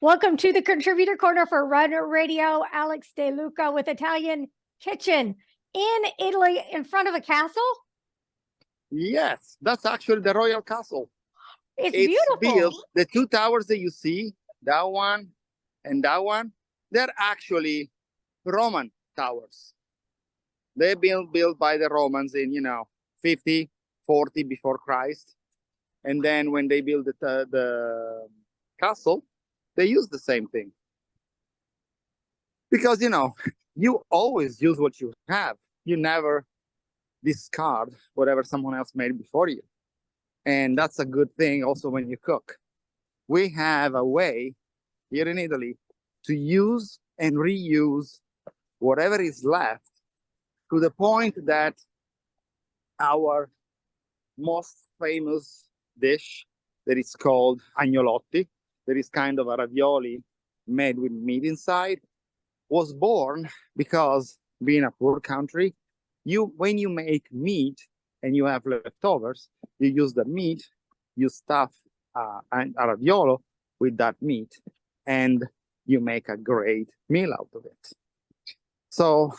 Welcome to the Contributor Corner for Run Radio. Alex De Luca with Italian Kitchen in Italy in front of a castle. Yes, that's actually the Royal Castle. It's beautiful. Built, the two towers that you see, that one and that one, they're actually Roman towers. They've been built by the Romans in, 50, 40 before Christ. And then when they built the castle, they used the same thing. Because, you always use what you have. You never discard whatever someone else made before you. And that's a good thing also when you cook. We have a way here in Italy to use and reuse whatever is left, to the point that our most famous dish, that is called agnolotti, that is kind of a ravioli made with meat inside, was born because, being a poor country, when you make meat and you have leftovers, you use the meat, you stuff a raviolo with that meat, and you make a great meal out of it. So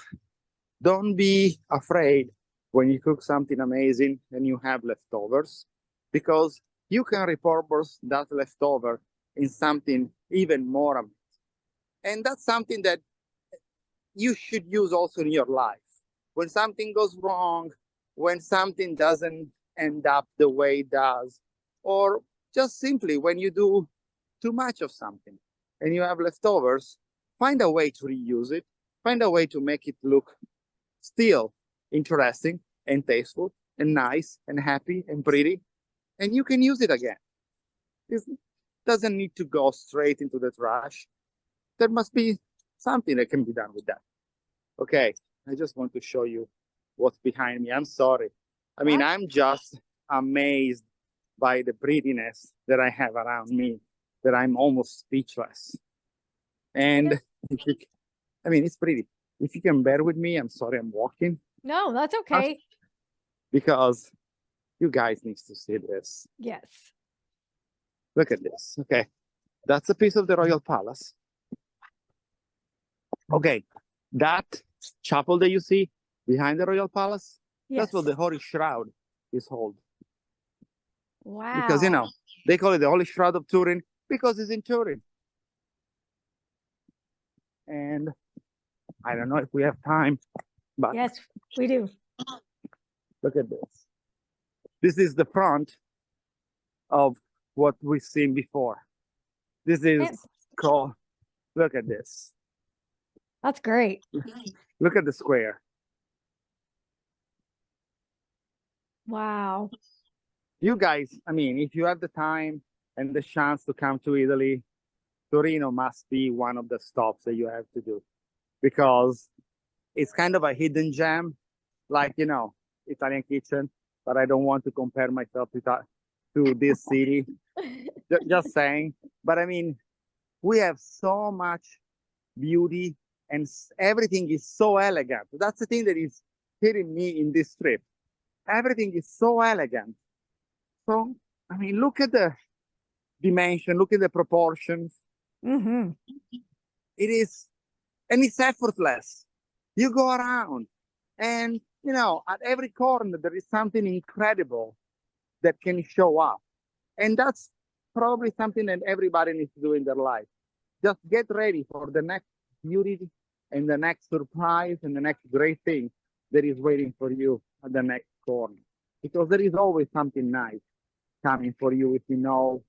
don't be afraid when you cook something amazing and you have leftovers, because you can repurpose that leftover in something even more amazing. And that's something that you should use also in your life. When something goes wrong, when something doesn't end up the way it does, or just simply when you do too much of something and you have leftovers, find a way to reuse it, find a way to make it look still interesting and tasteful and nice and happy and pretty, and you can use it again. It doesn't need to go straight into the trash. There must be something that can be done with that. Okay, I just want to show you what's behind me. I'm sorry. I mean, I'm just amazed by the prettiness that I have around me, that I'm almost speechless. And it's pretty. If you can bear with me, I'm sorry I'm walking. No, that's okay. Because you guys need to see this. Yes. Look at this. Okay, that's a piece of the Royal Palace. Okay, that chapel that you see behind the Royal Palace, that's what the Holy Shroud is called. Wow. Because, they call it the Holy Shroud of Turin because it's in Turin. And I don't know if we have time, but... Yes, we do. Look at this. This is the front of what we've seen before. This is called... Look at this. That's great. Look at the square. Wow. You guys, if you have the time and the chance to come to Italy, Torino must be one of the stops that you have to do, because it's kind of a hidden gem, like, Italian Kitchen, but I don't want to compare myself to this city. Just saying. But we have so much beauty, and everything is so elegant. That's the thing that is hitting me in this trip. Everything is so elegant. So, look at the dimension, look at the proportions. Mm-hmm. It is, and it's effortless. You go around and, at every corner, there is something incredible that can show up. And that's probably something that everybody needs to do in their life. Just get ready for the next beauty and the next surprise and the next great thing that is waiting for you at the next corner. Because there is always something nice coming for you if you know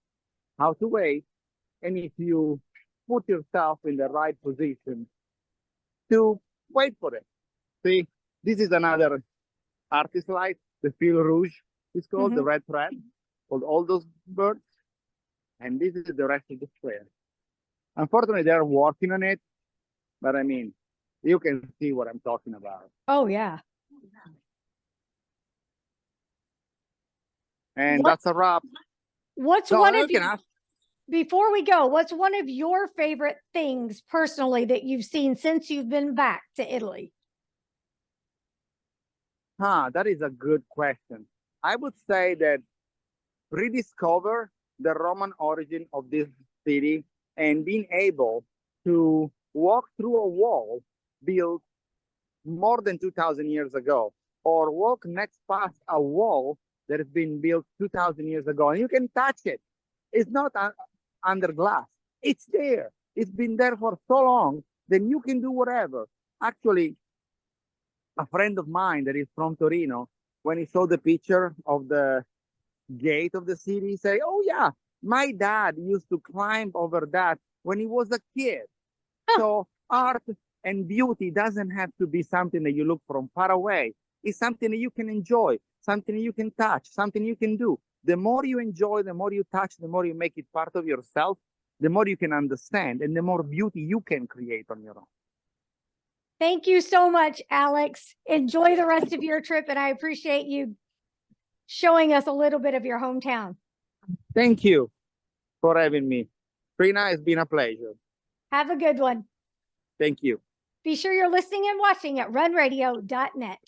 how to wait, and if you put yourself in the right position to wait for it. See, this is another artist light, the fil rouge is called, the red thread, called all those birds. And this is the rest of the square. Unfortunately, they're working on it, but you can see what I'm talking about. Oh, yeah. And that's a wrap. Before we go, what's one of your favorite things personally that you've seen since you've been back to Italy? That is a good question. I would say that rediscover the Roman origin of this city and being able to walk through a wall built more than 2,000 years ago, or walk next past a wall that has been built 2,000 years ago, and you can touch it. It's not under glass. It's there. It's been there for so long, then you can do whatever. Actually, a friend of mine that is from Torino, when he saw the picture of the gate of the city, say, "Oh yeah, my dad used to climb over that when he was a kid." So art and beauty doesn't have to be something that you look from far away. It's something that you can enjoy, something you can touch, something you can do. The more you enjoy, the more you touch, the more you make it part of yourself, the more you can understand, and the more beauty you can create on your own. Thank you so much, Alex. Enjoy the rest of your trip, and I appreciate you showing us a little bit of your hometown. Thank you for having me. Trina, it's been a pleasure. Have a good one. Thank you. Be sure you're listening and watching at runradio.net.